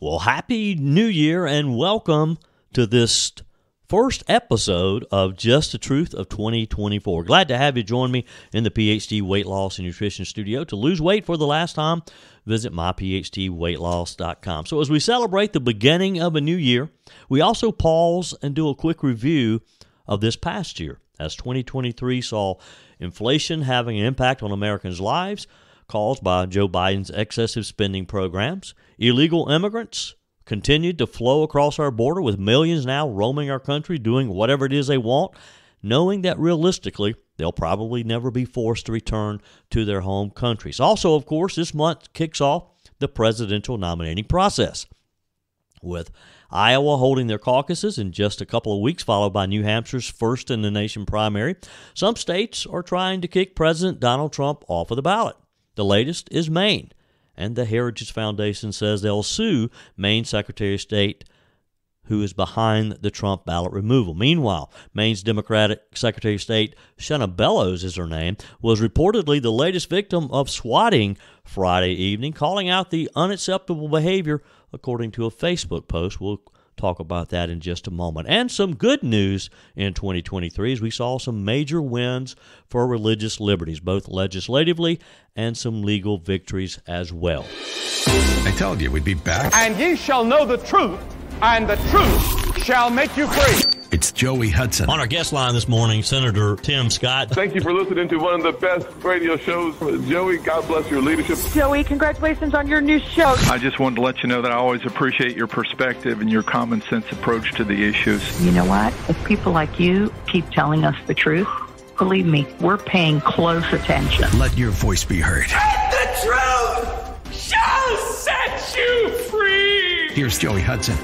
Well, Happy New Year and welcome to this first episode of Just the Truth of 2024. Glad to have you join me in the PhD Weight Loss and Nutrition Studio. To lose weight for the last time, visit myphdweightloss.com. So as we celebrate the beginning of a new year, we also pause and do a quick review of this past year, as 2023 saw inflation having an impact on Americans' lives, caused by Joe Biden's excessive spending programs. Illegal immigrants continued to flow across our border, with millions now roaming our country, doing whatever it is they want, knowing that realistically they'll probably never be forced to return to their home countries. Also, of course, this month kicks off the presidential nominating process, with Iowa holding their caucuses in just a couple of weeks, followed by New Hampshire's first-in-the-nation primary. Some states are trying to kick President Donald Trump off of the ballot. The latest is Maine, and the Heritage Foundation says they'll sue Maine Secretary of State, who is behind the Trump ballot removal. Meanwhile, Maine's Democratic Secretary of State, Shenna Bellows is her name, was reportedly the latest victim of swatting Friday evening, calling out the unacceptable behavior, according to a Facebook post. We'll talk about that in just a moment. And some good news in 2023 as we saw some major wins for religious liberties, both legislatively and some legal victories as well. I told you we'd be back. And ye shall know the truth, and the truth shall make you free. It's Joey Hudson. On our guest line this morning, Senator Tim Scott. Thank you for listening to one of the best radio shows. Joey, God bless your leadership. Joey, congratulations on your new show. I just wanted to let you know that I always appreciate your perspective and your common sense approach to the issues. You know what? If people like you keep telling us the truth, believe me, we're paying close attention. Let your voice be heard. And the truth shall set you free. Here's Joey Hudson.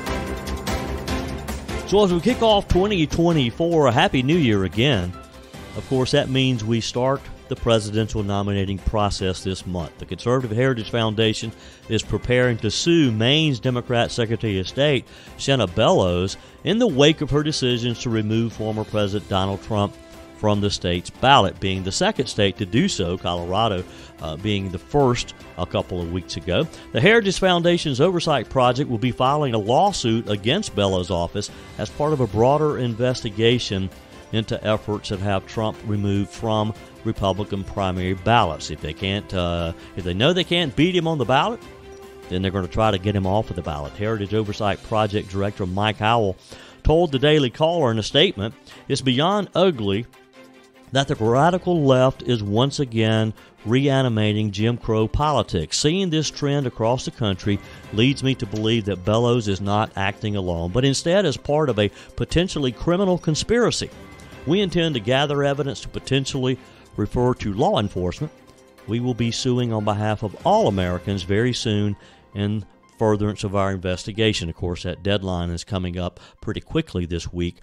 So as we kick off 2024, a Happy New Year again. Of course, that means we start the presidential nominating process this month. The Conservative Heritage Foundation is preparing to sue Maine's Democrat Secretary of State, Shenna Bellows, in the wake of her decisions to remove former President Donald Trump from the state's ballot, being the second state to do so, Colorado being the first a couple of weeks ago. The Heritage Foundation's oversight project will be filing a lawsuit against Bellows' office as part of a broader investigation into efforts that have Trump removed from Republican primary ballots. If they know they can't beat him on the ballot, then they're going to try to get him off of the ballot. Heritage Oversight Project Director Mike Howell told the Daily Caller in a statement, "It's beyond ugly that the radical left is once again reanimating Jim Crow politics. Seeing this trend across the country leads me to believe that Bellows is not acting alone, but instead as part of a potentially criminal conspiracy. We intend to gather evidence to potentially refer to law enforcement. We will be suing on behalf of all Americans very soon in furtherance of our investigation." Of course, that deadline is coming up pretty quickly this week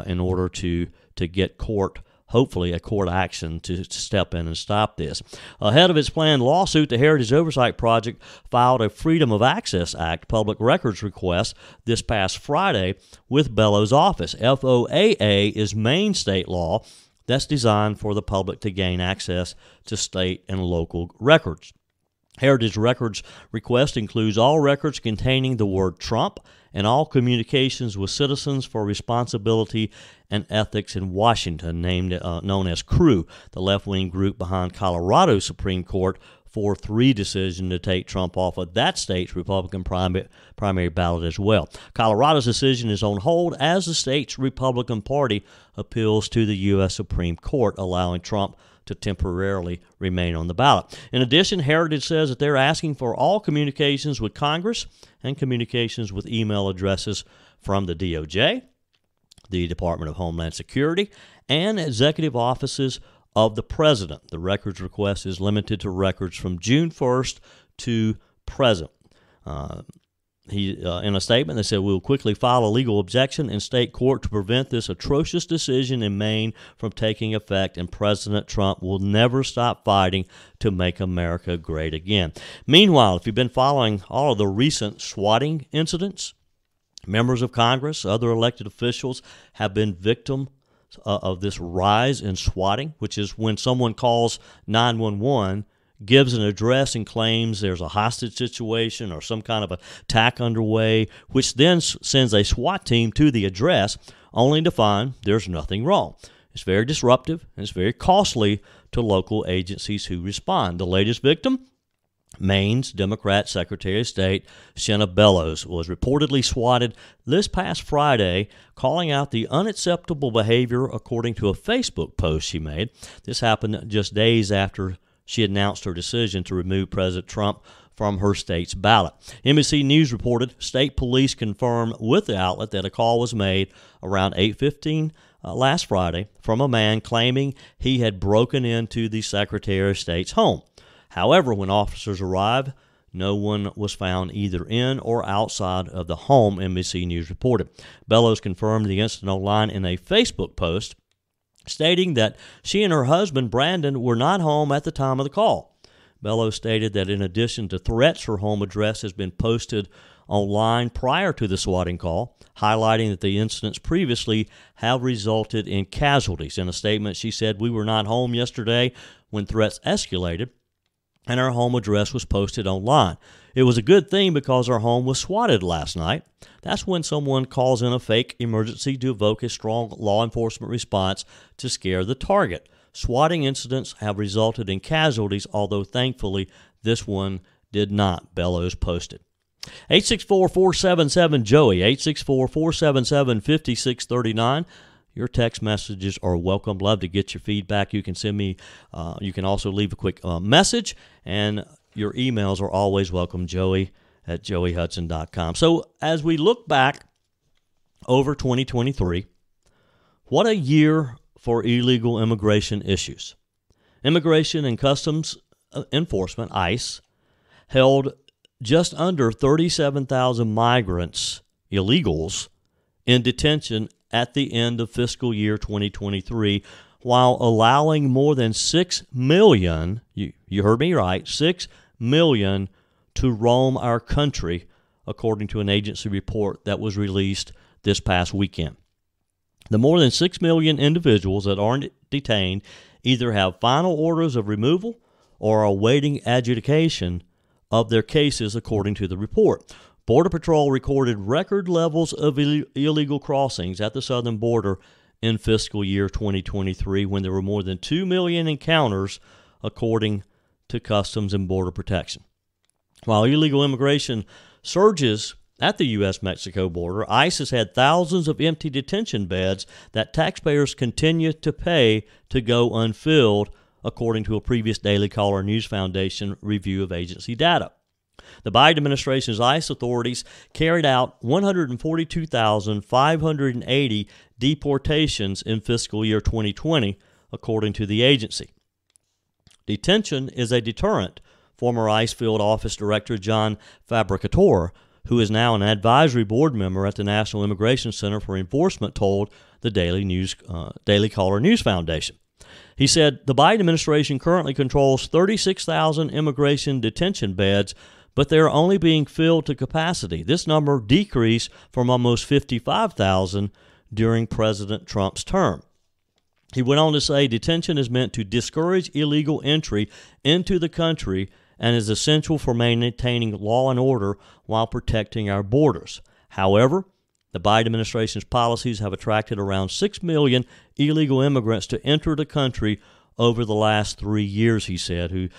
in order to get hopefully a court action to step in and stop this. Ahead of its planned lawsuit, the Heritage Oversight Project filed a Freedom of Access Act public records request this past Friday with Bellows' office. FOAA is Maine state law that's designed for the public to gain access to state and local records. Heritage Records request includes all records containing the word Trump and all communications with Citizens for Responsibility and Ethics in Washington, known as CREW, the left-wing group behind Colorado's Supreme Court 4-3 decision to take Trump off of that state's Republican primary ballot as well. Colorado's decision is on hold as the state's Republican Party appeals to the U.S. Supreme Court, allowing Trump to temporarily remain on the ballot. In addition, Heritage says that they're asking for all communications with Congress and communications with email addresses from the DOJ, the Department of Homeland Security, and executive offices of the President. The records request is limited to records from June 1st to present. In a statement, they said, "We'll quickly file a legal objection in state court to prevent this atrocious decision in Maine from taking effect, and President Trump will never stop fighting to make America great again." Meanwhile, if you've been following all of the recent swatting incidents, members of Congress, other elected officials have been victims of this rise in swatting, which is when someone calls 911, gives an address and claims there's a hostage situation or some kind of attack underway, which then sends a SWAT team to the address only to find there's nothing wrong. It's very disruptive and it's very costly to local agencies who respond. The latest victim, Maine's Democrat Secretary of State Shenna Bellows, was reportedly swatted this past Friday, calling out the unacceptable behavior according to a Facebook post she made. This happened just days after she announced her decision to remove President Trump from her state's ballot. NBC News reported state police confirmed with the outlet that a call was made around 8:15 last Friday from a man claiming he had broken into the Secretary of State's home. However, when officers arrived, no one was found either in or outside of the home, NBC News reported. Bellows confirmed the incident online in a Facebook post, stating that she and her husband, Brandon, were not home at the time of the call. Bellows stated that in addition to threats, her home address has been posted online prior to the swatting call, highlighting that the incidents previously have resulted in casualties. In a statement, she said, "We were not home yesterday when threats escalated, and our home address was posted online. It was a good thing because our home was swatted last night. That's when someone calls in a fake emergency to evoke a strong law enforcement response to scare the target. Swatting incidents have resulted in casualties, although thankfully this one did not," Bellows posted. 864-477-JOEY, 864-477-5639. Your text messages are welcome. Love to get your feedback. You can send me, you can also leave a quick message, and your emails are always welcome, joey@joeyhudson.com. So as we look back over 2023, what a year for illegal immigration issues. Immigration and Customs Enforcement, ICE, held just under 37,000 migrants, illegals, in detention at the end of fiscal year 2023, while allowing more than 6 million, you heard me right, 6 million to roam our country, according to an agency report that was released this past weekend. The more than 6 million individuals that aren't detained either have final orders of removal or are awaiting adjudication of their cases, according to the report. Border Patrol recorded record levels of illegal crossings at the southern border in fiscal year 2023, when there were more than 2 million encounters, according to Customs and Border Protection. While illegal immigration surges at the U.S.-Mexico border, ICE has had thousands of empty detention beds that taxpayers continue to pay to go unfilled, according to a previous Daily Caller News Foundation review of agency data. The Biden administration's ICE authorities carried out 142,580 deportations in fiscal year 2020, according to the agency. Detention is a deterrent, former ICE Field Office Director John Fabricatore, who is now an advisory board member at the National Immigration Center for Enforcement, told the Daily Caller News Foundation. He said the Biden administration currently controls 36,000 immigration detention beds, but they are only being filled to capacity. This number decreased from almost 55,000 during President Trump's term. He went on to say detention is meant to discourage illegal entry into the country and is essential for maintaining law and order while protecting our borders. However, the Biden administration's policies have attracted around 6 million illegal immigrants to enter the country over the last 3 years, he said. He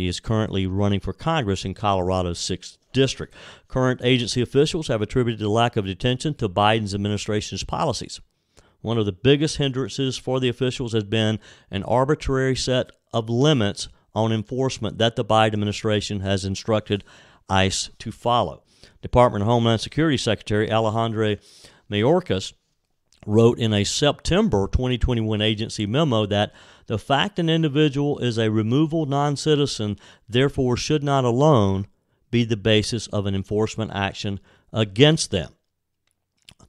is currently running for Congress in Colorado's 6th District. Current agency officials have attributed the lack of detention to Biden's administration's policies. One of the biggest hindrances for the officials has been an arbitrary set of limits on enforcement that the Biden administration has instructed ICE to follow. Department of Homeland Security Secretary Alejandro Mayorkas wrote in a September 2021 agency memo that the fact an individual is a removal non-citizen therefore should not alone be the basis of an enforcement action against them.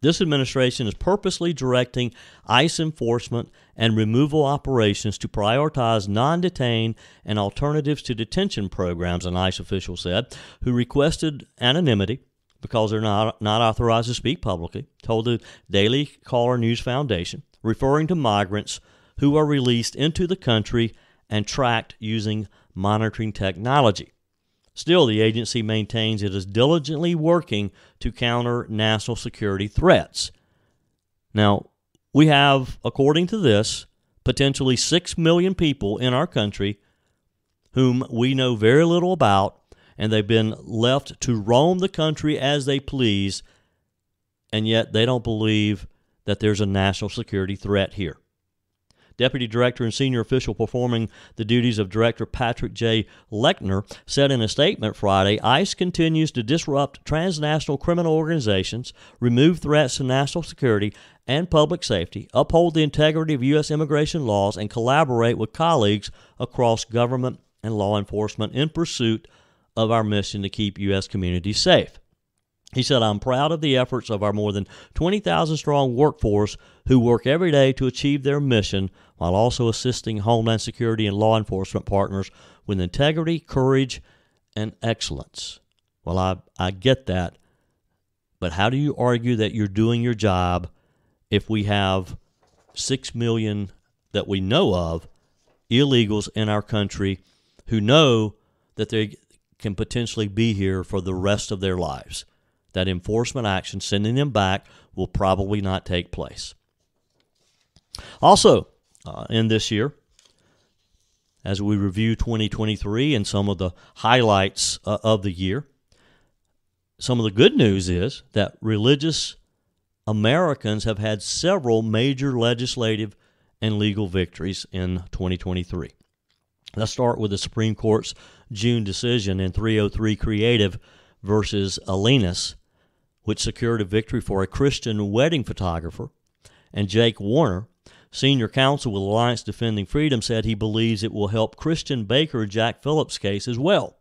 This administration is purposely directing ICE enforcement and removal operations to prioritize non-detained and alternatives to detention programs, an ICE official said, who requested anonymity because they're not authorized to speak publicly, told the Daily Caller News Foundation, referring to migrants who are released into the country and tracked using monitoring technology. Still, the agency maintains it is diligently working to counter national security threats. Now, we have, according to this, potentially 6 million people in our country whom we know very little about, and they've been left to roam the country as they please, and yet they don't believe that there's a national security threat here. Deputy Director and Senior Official performing the duties of Director Patrick J. Lechner said in a statement Friday, ICE continues to disrupt transnational criminal organizations, remove threats to national security and public safety, uphold the integrity of U.S. immigration laws, and collaborate with colleagues across government and law enforcement in pursuit of our mission to keep U.S. communities safe. He said, I'm proud of the efforts of our more than 20,000 strong workforce who work every day to achieve their mission while also assisting Homeland Security and law enforcement partners with integrity, courage, and excellence. Well, I get that, but how do you argue that you're doing your job if we have 6 million that we know of illegals in our country who know that they can potentially be here for the rest of their lives? That enforcement action, sending them back, will probably not take place. Also, in this year, as we review 2023 and some of the highlights of the year, some of the good news is that religious Americans have had several major legislative and legal victories in 2023. Let's start with the Supreme Court's June decision in 303 Creative versus Alenus, which secured a victory for a Christian wedding photographer. And Jake Warner, senior counsel with Alliance Defending Freedom, said he believes it will help Christian Baker Jack Phillips' case as well.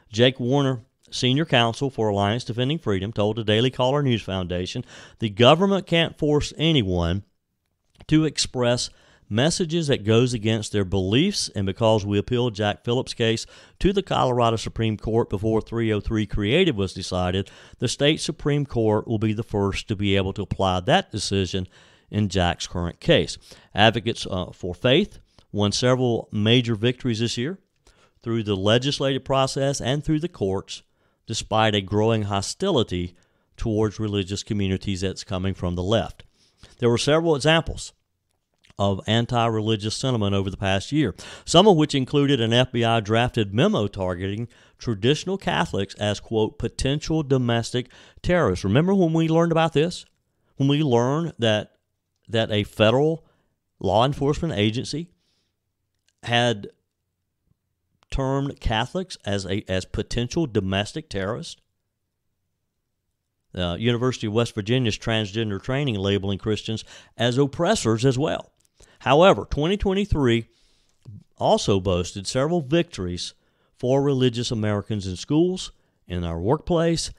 Jake Warner, senior counsel for Alliance Defending Freedom, told the Daily Caller News Foundation, the government can't force anyone to express messages that goes against their beliefs, and because we appealed Jack Phillips' case to the Colorado Supreme Court before 303 Creative was decided, the state Supreme Court will be the first to be able to apply that decision in Jack's current case. Advocates for faith won several major victories this year through the legislative process and through the courts, despite a growing hostility towards religious communities that's coming from the left. There were several examples of anti-religious sentiment over the past year, some of which included an FBI-drafted memo targeting traditional Catholics as, quote, potential domestic terrorists. Remember when we learned about this? When we learned that a federal law enforcement agency had termed Catholics as potential domestic terrorists? The University of West Virginia's transgender training labeling Christians as oppressors as well. However, 2023 also boasted several victories for religious Americans in schools, in our workplace,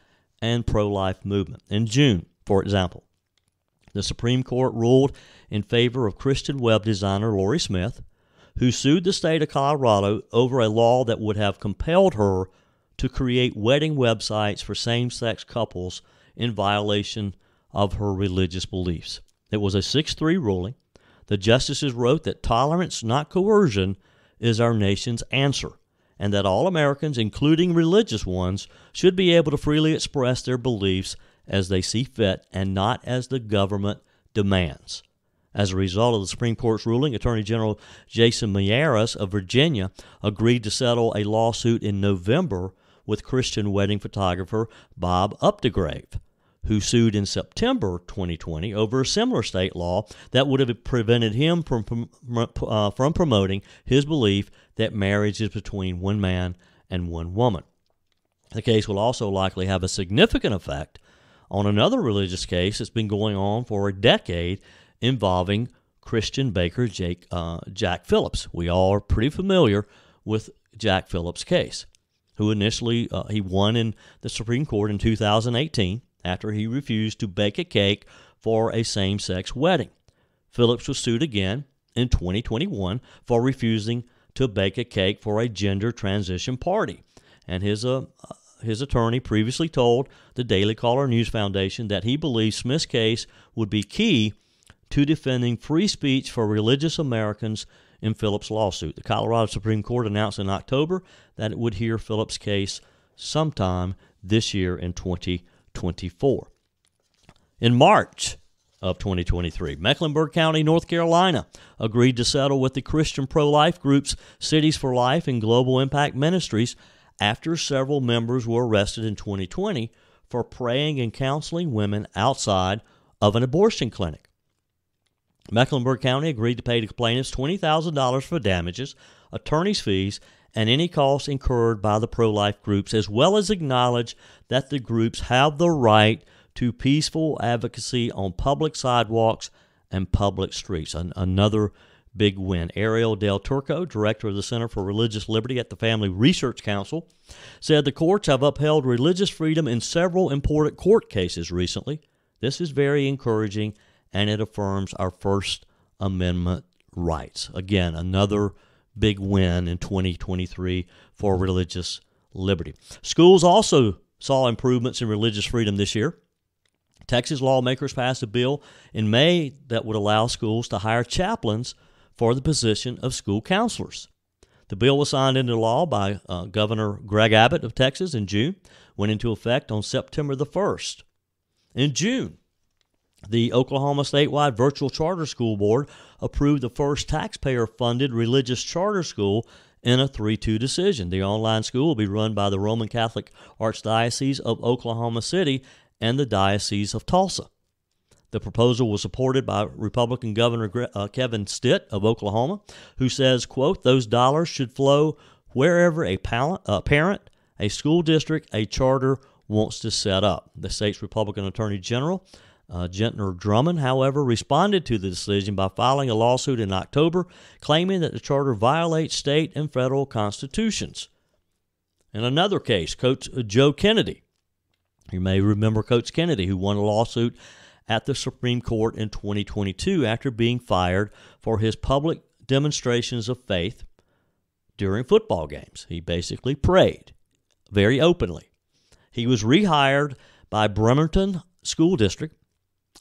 and pro-life movement. In June, for example, the Supreme Court ruled in favor of Christian web designer Lori Smith, who sued the state of Colorado over a law that would have compelled her to create wedding websites for same-sex couples in violation of her religious beliefs. It was a 6-3 ruling. The justices wrote that tolerance, not coercion, is our nation's answer, and that all Americans, including religious ones, should be able to freely express their beliefs as they see fit and not as the government demands. As a result of the Supreme Court's ruling, Attorney General Jason Miyares of Virginia agreed to settle a lawsuit in November with Christian wedding photographer Bob Updegrave, who sued in September 2020 over a similar state law that would have prevented him from promoting his belief that marriage is between one man and one woman. The case will also likely have a significant effect on another religious case that's been going on for a decade involving Christian Baker Jack Phillips. We all are pretty familiar with Jack Phillips' case, who initially he won in the Supreme Court in 2018 after he refused to bake a cake for a same-sex wedding. Phillips was sued again in 2021 for refusing to bake a cake for a gender transition party, and his attorney previously told the Daily Caller News Foundation that he believes Smith's case would be key to defending free speech for religious Americans in Phillips' lawsuit. The Colorado Supreme Court announced in October that it would hear Phillips' case sometime this year in 2024. In March of 2023, Mecklenburg County, North Carolina, agreed to settle with the Christian pro-life groups Cities for Life and Global Impact Ministries after several members were arrested in 2020 for praying and counseling women outside of an abortion clinic. Mecklenburg County agreed to pay the plaintiffs $20,000 for damages, attorney's fees, and any costs incurred by the pro-life groups, as well as acknowledge that the groups have the right to peaceful advocacy on public sidewalks and public streets. Another big win. Ariel Del Turco, director of the Center for Religious Liberty at the Family Research Council, said the courts have upheld religious freedom in several important court cases recently. This is very encouraging, and it affirms our First Amendment rights. Again, another big win in 2023 for religious liberty. Schools also saw improvements in religious freedom this year. Texas lawmakers passed a bill in May that would allow schools to hire chaplains for the position of school counselors. The bill was signed into law by Governor Greg Abbott of Texas in June, went into effect on September the 1st. In June, the Oklahoma statewide Virtual Charter School Board approved the first taxpayer-funded religious charter school in a 3-2 decision. The online school will be run by the Roman Catholic Archdiocese of Oklahoma City and the Diocese of Tulsa. The proposal was supported by Republican Governor Kevin Stitt of Oklahoma, who says, quote, "Those dollars should flow wherever a parent, a school district, a charter wants to set up." The state's Republican Attorney General, Gentner Drummond, however, responded to the decision by filing a lawsuit in October, claiming that the charter violates state and federal constitutions. In another case, Coach Joe Kennedy, you may remember Coach Kennedy, who won a lawsuit at the Supreme Court in 2022 after being fired for his public demonstrations of faith during football games. He basically prayed very openly. He was rehired by Bremerton School District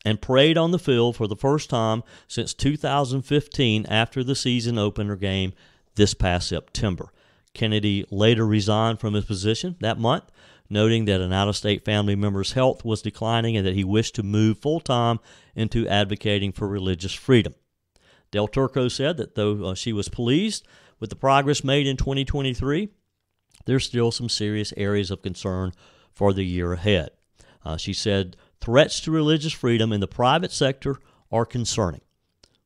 and prayed on the field for the first time since 2015 after the season opener game this past September. Kennedy later resigned from his position that month, noting that an out-of-state family member's health was declining and that he wished to move full-time into advocating for religious freedom. Del Turco said that though she was pleased with the progress made in 2023, there's still some serious areas of concern for the year ahead. She said, "Threats to religious freedom in the private sector are concerning.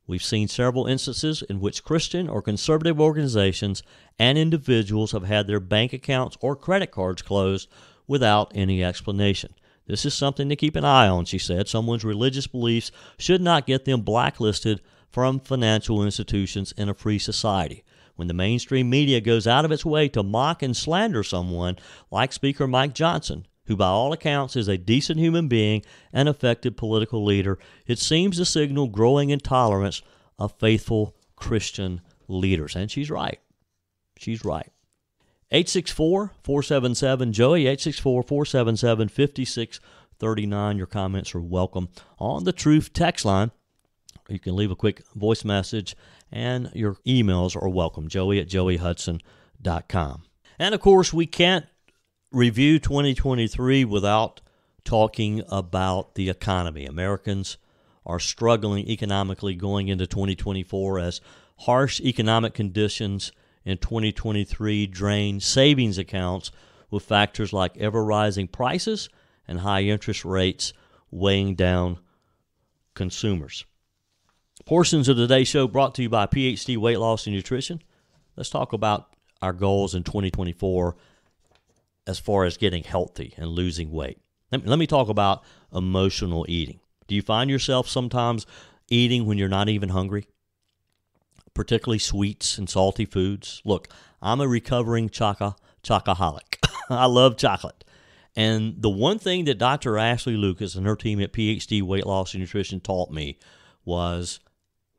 We've seen several instances in which Christian or conservative organizations and individuals have had their bank accounts or credit cards closed without any explanation. This is something to keep an eye on," she said. "Someone's religious beliefs should not get them blacklisted from financial institutions in a free society. When the mainstream media goes out of its way to mock and slander someone like Speaker Mike Johnson, who by all accounts is a decent human being and effective political leader, it seems to signal growing intolerance of faithful Christian leaders." And she's right. She's right. 864-477-JOEY, 864-477-5639. Your comments are welcome on the Truth text line. You can leave a quick voice message, and your emails are welcome, joey@joeyhudson.com. And, of course, we can't review 2023 without talking about the economy. Americans are struggling economically going into 2024 as harsh economic conditions in 2023 drained savings accounts, with factors like ever-rising prices and high interest rates weighing down consumers. Portions of today's show brought to you by PhD Weight Loss and Nutrition. Let's talk about our goals in 2024 as far as getting healthy and losing weight. Let me talk about emotional eating. Do you find yourself sometimes eating when you're not even hungry? Particularly sweets and salty foods. Look, I'm a recovering chocoholic. I love chocolate. And the one thing that Dr. Ashley Lucas and her team at PhD Weight Loss and Nutrition taught me was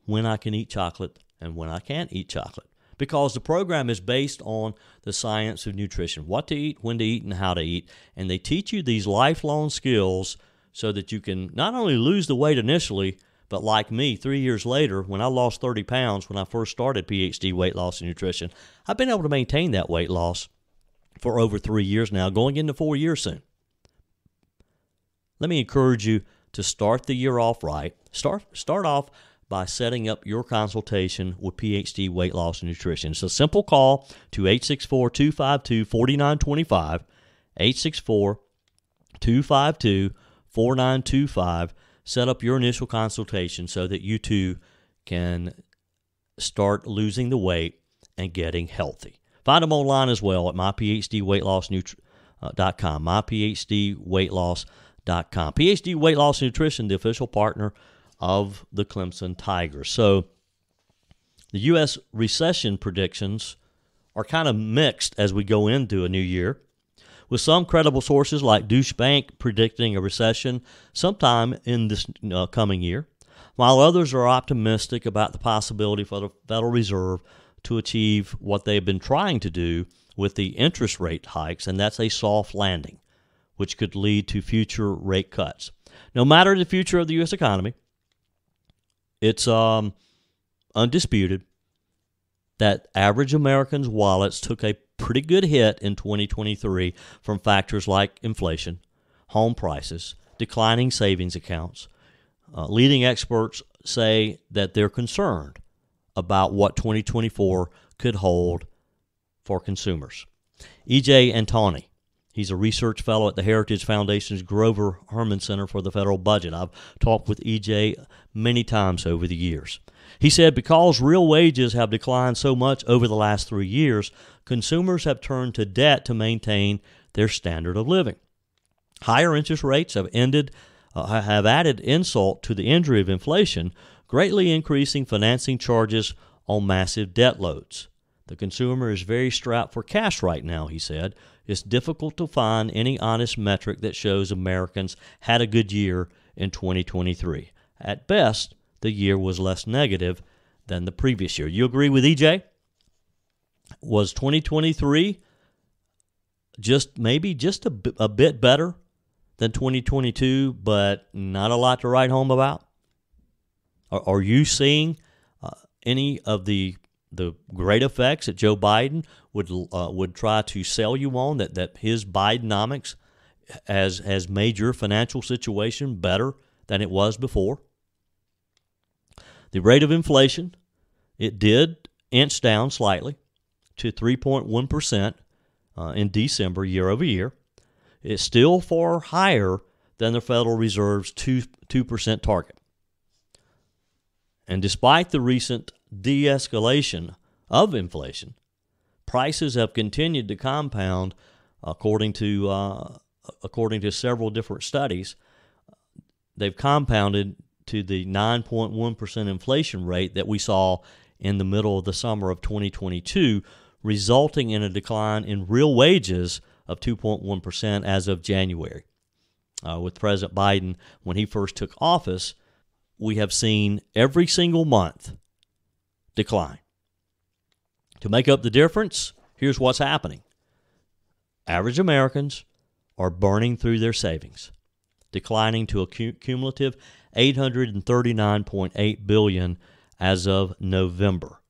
when I can eat chocolate and when I can't eat chocolate. Because the program is based on the science of nutrition, what to eat, when to eat, and how to eat. And they teach you these lifelong skills so that you can not only lose the weight initially, But like me, 3 years later, when I lost 30 pounds when I first started PhD Weight Loss and Nutrition, I've been able to maintain that weight loss for over 3 years now, going into 4 years soon. Let me encourage you to start the year off right. Start off by setting up your consultation with PhD Weight Loss and Nutrition. It's a simple call to 864-252-4925, 864-252-4925. Set up your initial consultation so that you too can start losing the weight and getting healthy. Find them online as well at myphdweightloss.com, myphdweightloss.com. PhD Weight Loss and Nutrition, the official partner of the Clemson Tigers. So the U.S. recession predictions are kind of mixed as we go into a new year, with some credible sources like Deutsche Bank predicting a recession sometime in this coming year, while others are optimistic about the possibility for the Federal Reserve to achieve what they've been trying to do with the interest rate hikes, and that's a soft landing, which could lead to future rate cuts. No matter the future of the U.S. economy, it's undisputed that average Americans' wallets took a pretty good hit in 2023 from factors like inflation, home prices, declining savings accounts. Leading experts say that they're concerned about what 2024 could hold for consumers. E.J. Antoni, he's a research fellow at the Heritage Foundation's Grover Herman Center for the Federal Budget. I've talked with E.J. many times over the years. He said because real wages have declined so much over the last 3 years, consumers have turned to debt to maintain their standard of living. Higher interest rates have added insult to the injury of inflation, greatly increasing financing charges on massive debt loads. The consumer is very strapped for cash right now, he said. It's difficult to find any honest metric that shows Americans had a good year in 2023. At best, the year was less negative than the previous year. You agree with EJ? Was 2023 just a bit better than 2022, but not a lot to write home about? Are you seeing any of the great effects that Joe Biden would try to sell you on, that his Bidenomics has made your financial situation better than it was before? The rate of inflation, it did inch down slightly to 3.1% in December year over year. It's still far higher than the Federal Reserve's 2% target. And despite the recent de-escalation of inflation, prices have continued to compound according to several different studies. They've compounded to the 9.1% inflation rate that we saw in the middle of the summer of 2022, resulting in a decline in real wages of 2.1% as of January. With President Biden, when he first took office, we have seen every single month decline. To make up the difference, here's what's happening. Average Americans are burning through their savings, declining to a cumulative $839.8 billion as of November.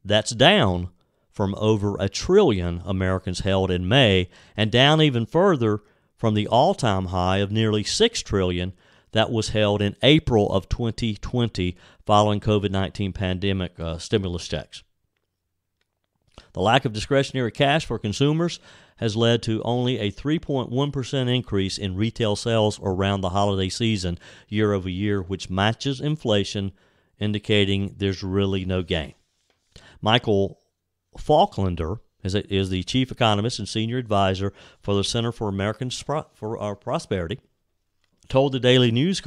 That's down from over $1 trillion Americans held in May, and down even further from the all-time high of nearly $6 trillion that was held in April of 2020 following COVID-19 pandemic stimulus checks. The lack of discretionary cash for consumers has led to only a 3.1% increase in retail sales around the holiday season year over year, which matches inflation, indicating there's really no gain. Michael Falklander is the chief economist and senior advisor for the Center for American Prosperity, told the Daily News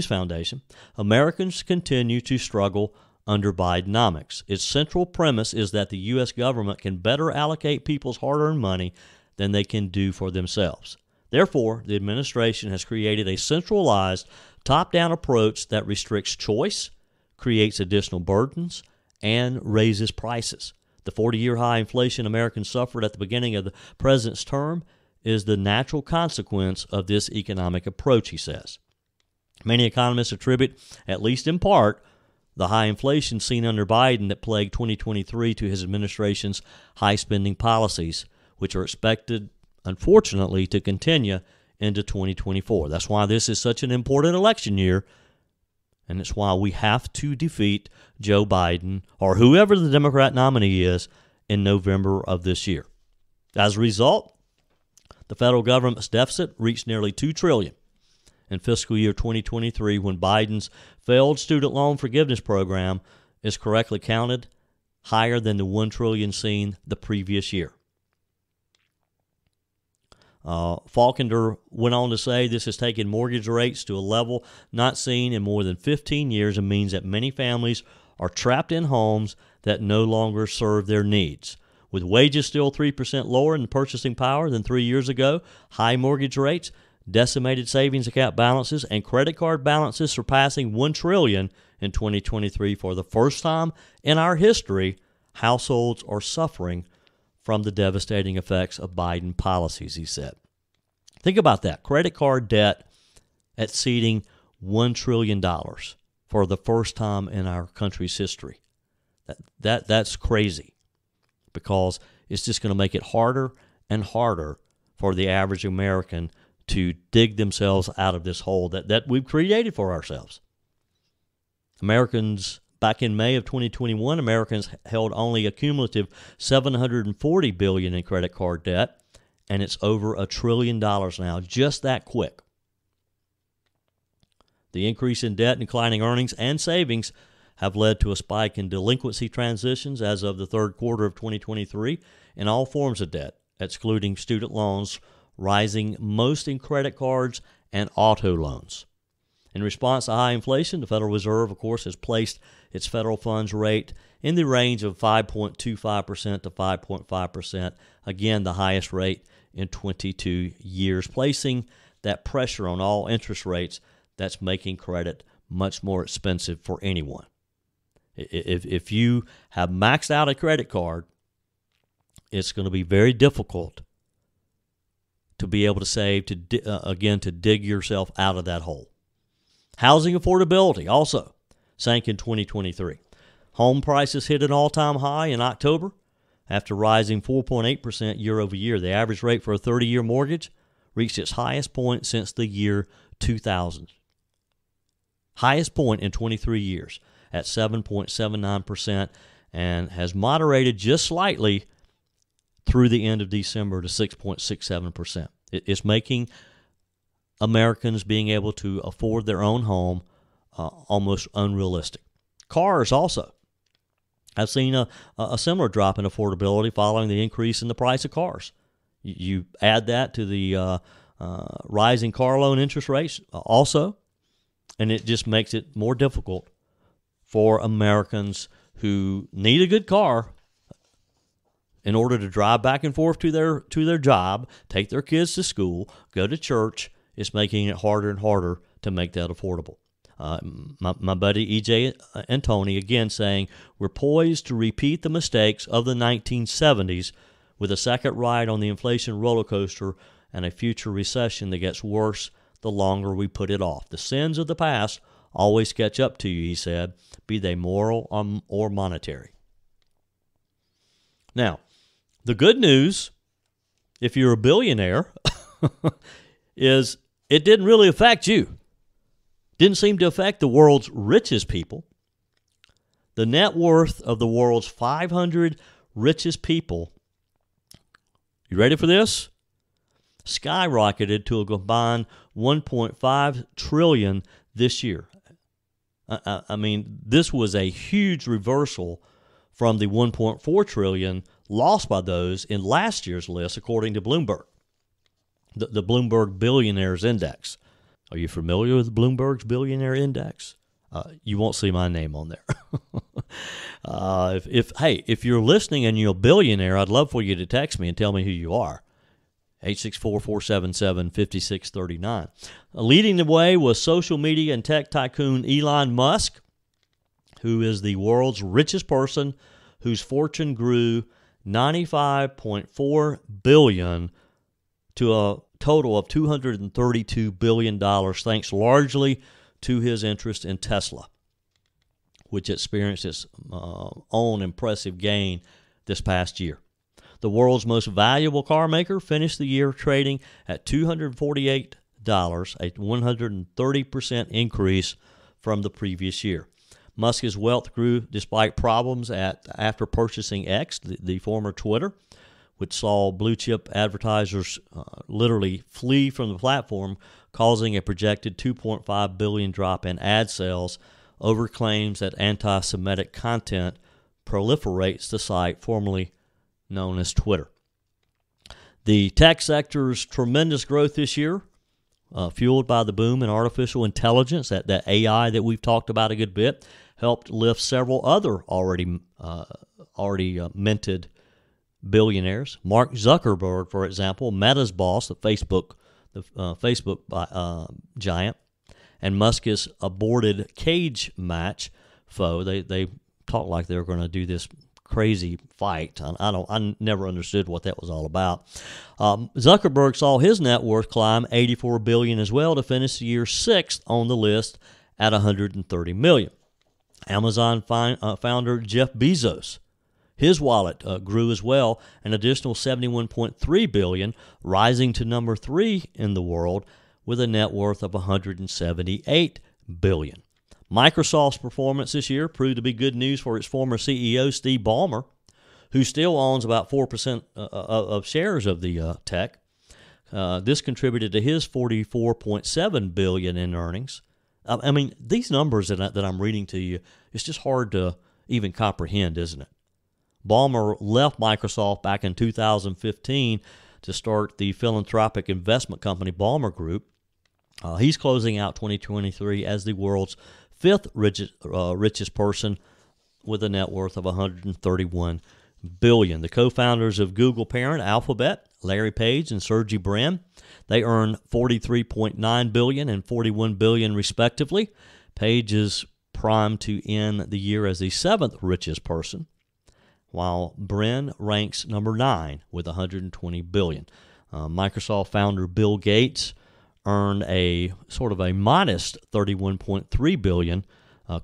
Foundation, Americans continue to struggle under Bidenomics. Its central premise is that the U.S. government can better allocate people's hard-earned money than they can do for themselves. Therefore, the administration has created a centralized, top-down approach that restricts choice, creates additional burdens, and raises prices. The 40-year high inflation Americans suffered at the beginning of the president's term is the natural consequence of this economic approach, he says. Many economists attribute, at least in part, the high inflation seen under Biden that plagued 2023 to his administration's high-spending policies, which are expected, unfortunately, to continue into 2024. That's why this is such an important election year, and it's why we have to defeat Joe Biden or whoever the Democrat nominee is in November of this year. As a result, the federal government's deficit reached nearly $2 trillion in fiscal year 2023 when Biden's failed student loan forgiveness program is correctly counted, higher than the $1 trillion seen the previous year. Falkender went on to say this has taken mortgage rates to a level not seen in more than 15 years and means that many families are trapped in homes that no longer serve their needs. With wages still 3% lower in purchasing power than 3 years ago, high mortgage rates, decimated savings account balances, and credit card balances surpassing $1 trillion in 2023 for the first time in our history, households are suffering from the devastating effects of Biden policies, he said. Think about that. Credit card debt exceeding $1 trillion for the first time in our country's history. That's crazy, because it's just going to make it harder and harder for the average American to dig themselves out of this hole that we've created for ourselves. Back in May of 2021, Americans held only a cumulative $740 billion in credit card debt, and it's over $1 trillion now, just that quick. The increase in debt, declining earnings, and savings have led to a spike in delinquency transitions as of the third quarter of 2023 in all forms of debt, excluding student loans, rising most in credit cards and auto loans. In response to high inflation, the Federal Reserve, of course, has placed its federal funds rate in the range of 5.25% to 5.5%, again, the highest rate in 22 years, placing that pressure on all interest rates that's making credit much more expensive for anyone. If you have maxed out a credit card, it's going to be very difficult to be able to save, to dig yourself out of that hole. Housing affordability also sank in 2023. Home prices hit an all-time high in October after rising 4.8% year over year. The average rate for a 30-year mortgage reached its highest point since the year 2000. Highest point in 23 years at 7.79%, and has moderated just slightly through the end of December to 6.67%. It's making Americans being able to afford their own home almost unrealistic. Cars also have seen a similar drop in affordability following the increase in the price of cars. You add that to the rising car loan interest rates also, and it just makes it more difficult for Americans who need a good car in order to drive back and forth to their job, take their kids to school, go to church. It's making it harder and harder to make that affordable. My buddy EJ and Tony, again, saying we're poised to repeat the mistakes of the 1970s with a second ride on the inflation roller coaster and a future recession that gets worse the longer we put it off. The sins of the past always catch up to you, he said, be they moral or monetary. Now, the good news, if you're a billionaire, is it didn't really affect you. Didn't seem to affect the world's richest people. The net worth of the world's 500 richest people, you ready for this? Skyrocketed to a combined $1.5 trillion this year. I mean, this was a huge reversal from the $1.4 trillion lost by those in last year's list, according to Bloomberg, the Bloomberg Billionaires Index. Are you familiar with Bloomberg's Billionaire Index? You won't see my name on there. If you're listening and you're a billionaire, I'd love for you to text me and tell me who you are. 864-477-5639. Leading the way was social media and tech tycoon Elon Musk, who is the world's richest person, whose fortune grew $95.4 billion to a total of $232 billion, thanks largely to his interest in Tesla, which experienced its own impressive gain this past year. The world's most valuable car maker finished the year trading at $248, a 130% increase from the previous year. Musk's wealth grew despite problems after purchasing X, the former Twitter, which saw blue-chip advertisers literally flee from the platform, causing a projected $2.5 billion drop in ad sales over claims that anti-Semitic content proliferates the site formerly known as Twitter. The tech sector's tremendous growth this year, fueled by the boom in artificial intelligence, that AI that we've talked about a good bit, helped lift several other already minted billionaires. Mark Zuckerberg, for example, Meta's boss, the Facebook giant, and Musk's aborted cage match foe. They talk like they're going to do this crazy fight. I never understood what that was all about. Zuckerberg saw his net worth climb $84 billion as well to finish the year sixth on the list at $130 million. Amazon founder Jeff Bezos, his wallet grew as well, an additional $71.3 billion, rising to number 3 in the world with a net worth of $178 billion. Microsoft's performance this year proved to be good news for its former CEO, Steve Ballmer, who still owns about 4% of shares of the tech. This contributed to his $44.7 billion in earnings. I mean, these numbers that I'm reading to you, it's just hard to even comprehend, isn't it? Ballmer left Microsoft back in 2015 to start the philanthropic investment company Ballmer Group. He's closing out 2023 as the world's fifth richest person with a net worth of $131 billion. The co-founders of Google parent Alphabet, Larry Page and Sergey Brin, they earn $43.9 billion and $41 billion respectively. Page is primed to end the year as the seventh richest person, while Brin ranks number 9 with $120 billion. Microsoft founder Bill Gates earned a sort of a modest $31.3 billion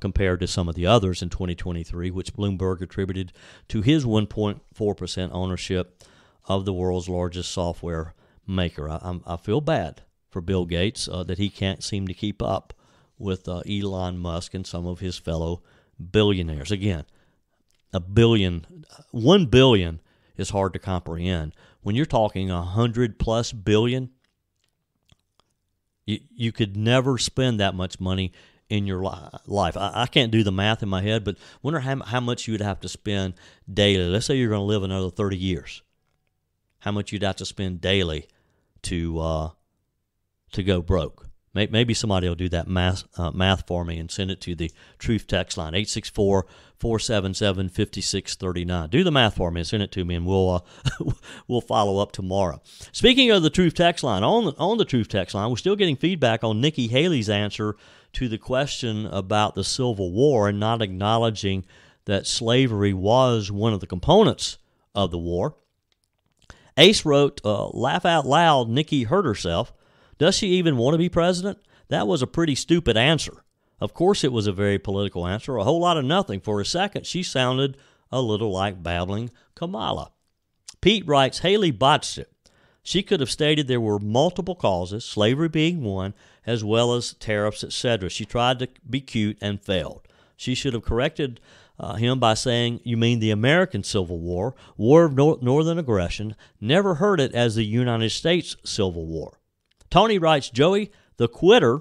compared to some of the others in 2023, which Bloomberg attributed to his 1.4% ownership of the world's largest software maker. I feel bad for Bill Gates that he can't seem to keep up with Elon Musk and some of his fellow billionaires. Again, $1 billion is hard to comprehend. When you're talking $100+ billion, you could never spend that much money in your life. I can't do the math in my head, but wonder how much you would have to spend daily. Let's say you're going to live another 30 years. How much you'd have to spend daily to go broke. Maybe somebody will do that math for me and send it to the Truth text line, 864-477-5639. Do the math for me and send it to me, and we'll follow up tomorrow. Speaking of the Truth text line, on the Truth text line, we're still getting feedback on Nikki Haley's answer to the question about the Civil War and not acknowledging that slavery was one of the components of the war. Ace wrote, laugh out loud, Nikki hurt herself. Does she even want to be president? That was a pretty stupid answer. Of course it was a very political answer, a whole lot of nothing. For a second, she sounded a little like babbling Kamala. Pete writes, Haley botched it. She could have stated there were multiple causes, slavery being one, as well as tariffs, etc. She tried to be cute and failed. She should have corrected him by saying, you mean the American Civil War, War of Northern Aggression, never heard it as the United States Civil War. Tony writes, Joey, the quitter,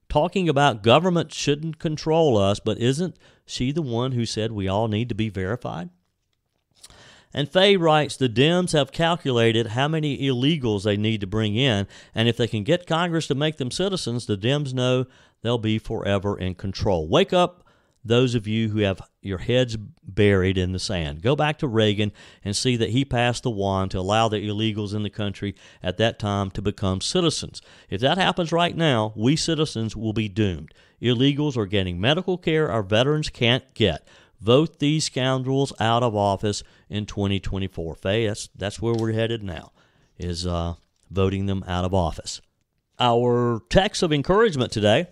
talking about government shouldn't control us, but isn't she the one who said we all need to be verified? And Faye writes, the Dems have calculated how many illegals they need to bring in, and if they can get Congress to make them citizens, the Dems know they'll be forever in control. Wake up, those of you who have your heads buried in the sand. Go back to Reagan and see that he passed the wand to allow the illegals in the country at that time to become citizens. If that happens right now, we citizens will be doomed. Illegals are getting medical care our veterans can't get. Vote these scoundrels out of office in 2024. Faye, that's where we're headed now, is voting them out of office. Our text of encouragement today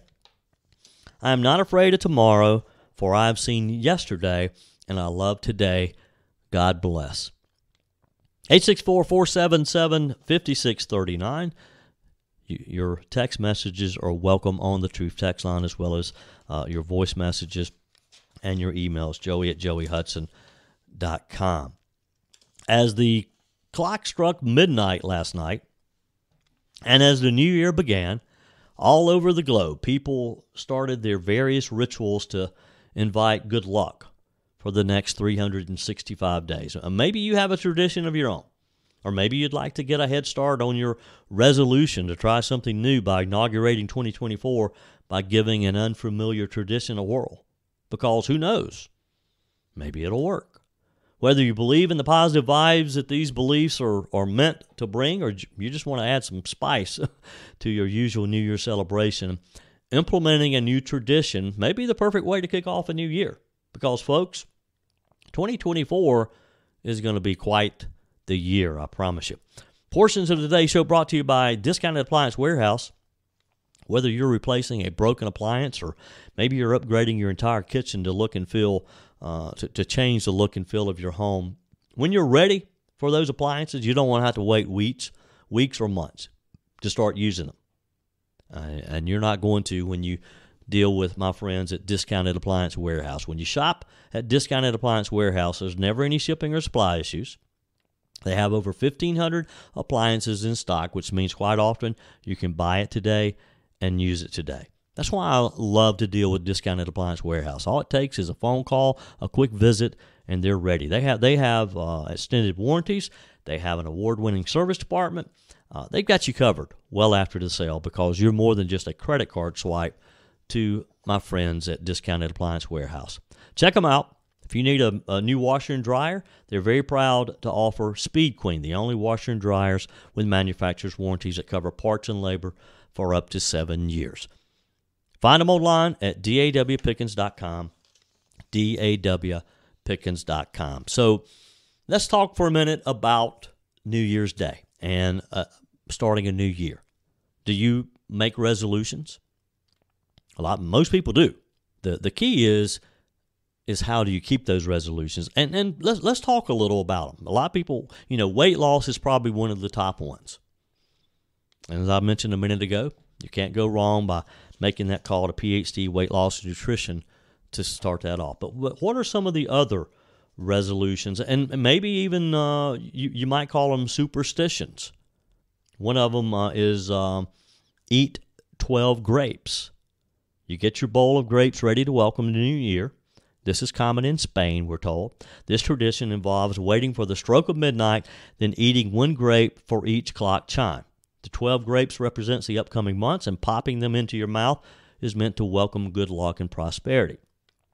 I am not afraid of tomorrow, for I have seen yesterday, and I love today. God bless. 864-477-5639. Your text messages are welcome on the Truth text line, as well as your voice messages and your emails, joey@joeyhudson.com. As the clock struck midnight last night, and as the new year began, all over the globe, people started their various rituals to invite good luck for the next 365 days. Maybe you have a tradition of your own, or maybe you'd like to get a head start on your resolution to try something new by inaugurating 2024 by giving an unfamiliar tradition a whirl. Because who knows? Maybe it'll work. Whether you believe in the positive vibes that these beliefs are meant to bring, or you just want to add some spice to your usual New Year celebration, implementing a new tradition may be the perfect way to kick off a new year. Because, folks, 2024 is going to be quite the year, I promise you. Portions of today's show brought to you by Discounted Appliance Warehouse. Whether you're replacing a broken appliance or maybe you're upgrading your entire kitchen to look and feel, to change the look and feel of your home, when you're ready for those appliances, you don't want to have to wait weeks or months to start using them. And you're not going to when you deal with my friends at Discounted Appliance Warehouse. When you shop at Discounted Appliance Warehouse, there's never any shipping or supply issues. They have over 1,500 appliances in stock, which means quite often you can buy it today and use it today. That's why I love to deal with Discounted Appliance Warehouse. All it takes is a phone call, a quick visit, and they're ready. They have extended warranties. They have an award-winning service department. They've got you covered well after the sale because you're more than just a credit card swipe to my friends at Discounted Appliance Warehouse. Check them out. If you need a new washer and dryer, they're very proud to offer Speed Queen, the only washer and dryers with manufacturer's warranties that cover parts and labor for up to 7 years. Find them online at dawpickens.com, dawpickens.com. So let's talk for a minute about New Year's Day and starting a new year. Do you make resolutions? Most people do. The key is how do you keep those resolutions? And let's talk a little about them. A lot of people, weight loss is probably one of the top ones. And as I mentioned a minute ago, you can't go wrong by making that call to PhD Weight Loss and Nutrition to start that off. But what are some of the other resolutions? And maybe even you might call them superstitions. One of them is eat 12 grapes. You get your bowl of grapes ready to welcome the new year. This is common in Spain, we're told. This tradition involves waiting for the stroke of midnight, then eating one grape for each clock chime. The 12 grapes represents the upcoming months, and popping them into your mouth is meant to welcome good luck and prosperity.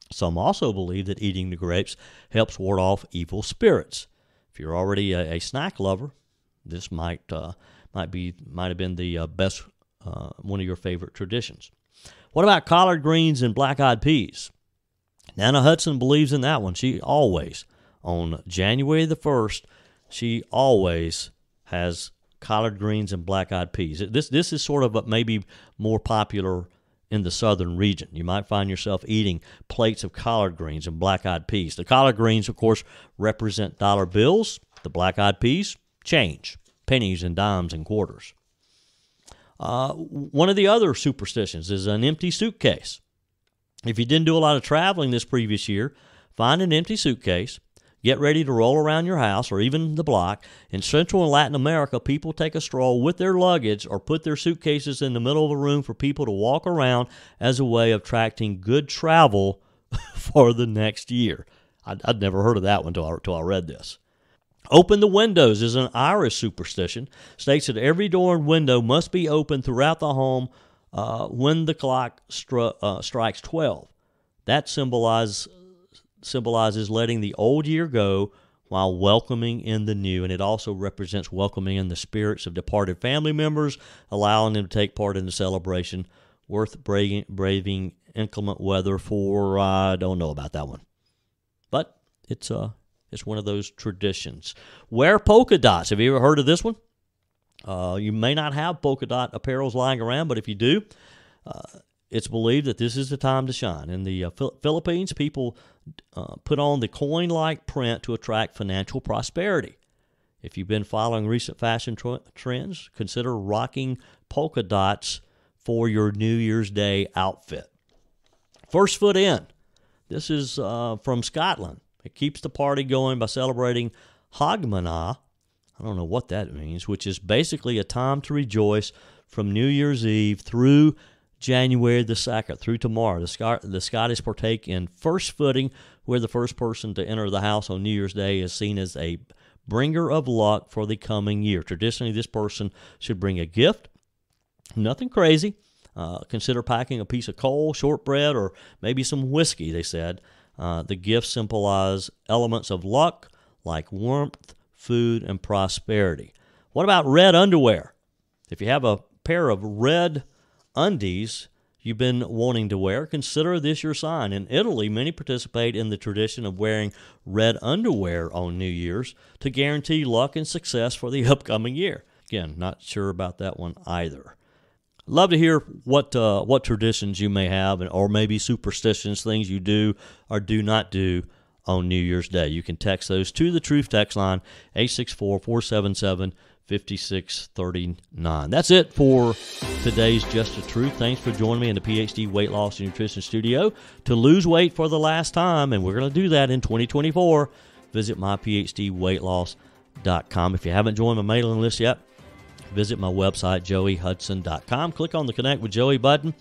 Some also believe that eating the grapes helps ward off evil spirits. If you're already a snack lover, this might have been the best one of your favorite traditions. What about collard greens and black-eyed peas? Nana Hudson believes in that one. She always, on January the 1st, she always has collard greens and black-eyed peas. This is sort of maybe more popular in the southern region. You might find yourself eating plates of collard greens and black-eyed peas. The collard greens, of course, represent dollar bills. The black-eyed peas, change, pennies and dimes and quarters. One of the other superstitions is an empty suitcase. If you didn't do a lot of traveling this previous year, find an empty suitcase. Get ready to roll around your house or even the block. In Central and Latin America, people take a stroll with their luggage or put their suitcases in the middle of a room for people to walk around as a way of attracting good travel for the next year. I'd never heard of that one until I read this. Open the windows is an Irish superstition. States that every door and window must be open throughout the home when the clock strikes 12. That symbolizes letting the old year go while welcoming in the new, and it also represents welcoming in the spirits of departed family members, allowing them to take part in the celebration. Worth braving inclement weather for, I don't know about that one. But it's one of those traditions. Wear polka dots. Have you ever heard of this one? You may not have polka dot apparels lying around, but if you do, it's believed that this is the time to shine. In the Philippines, people put on the coin-like print to attract financial prosperity. If you've been following recent fashion trends, consider rocking polka dots for your New Year's Day outfit. First foot in. This is from Scotland. It keeps the party going by celebrating Hogmanay. I don't know what that means, which is basically a time to rejoice from New Year's Eve through January the 2nd, through tomorrow. The Scottish partake in first footing, where the first person to enter the house on New Year's Day is seen as a bringer of luck for the coming year. Traditionally, this person should bring a gift. Nothing crazy. Consider packing a piece of coal, shortbread, or maybe some whiskey, they said. The gifts symbolize elements of luck like warmth, food, and prosperity. What about red underwear? If you have a pair of red undies you've been wanting to wear, consider this your sign. In Italy, many participate in the tradition of wearing red underwear on New Year's to guarantee luck and success for the upcoming year. Again, not sure about that one either. Love to hear what traditions you may have, or maybe superstitions, things you do or do not do on New Year's Day. You can text those to the Truth text line, 864-477-5639. That's it for today's Just the Truth. Thanks for joining me in the PhD Weight Loss and Nutrition Studio to lose weight for the last time, and we're going to do that in 2024. Visit myphdweightloss.com. If you haven't joined my mailing list yet, visit my website, joeyhudson.com. Click on the Connect with Joey button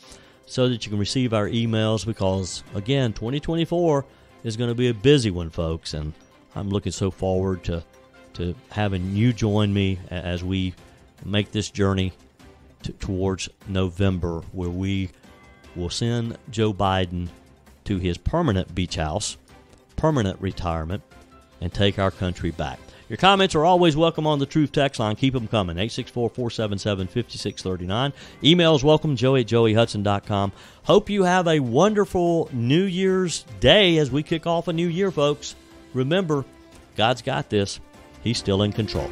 so that you can receive our emails, because, again, 2024 is going to be a busy one, folks, and I'm looking so forward to having you join me as we make this journey towards November, where we will send Joe Biden to his permanent beach house, permanent retirement, and take our country back. Your comments are always welcome on the Truth text line. Keep them coming, 864-477-5639. Emails welcome, joey@joeyhudson.com. Hope you have a wonderful New Year's Day as we kick off a new year, folks. Remember, God's got this. He's still in control.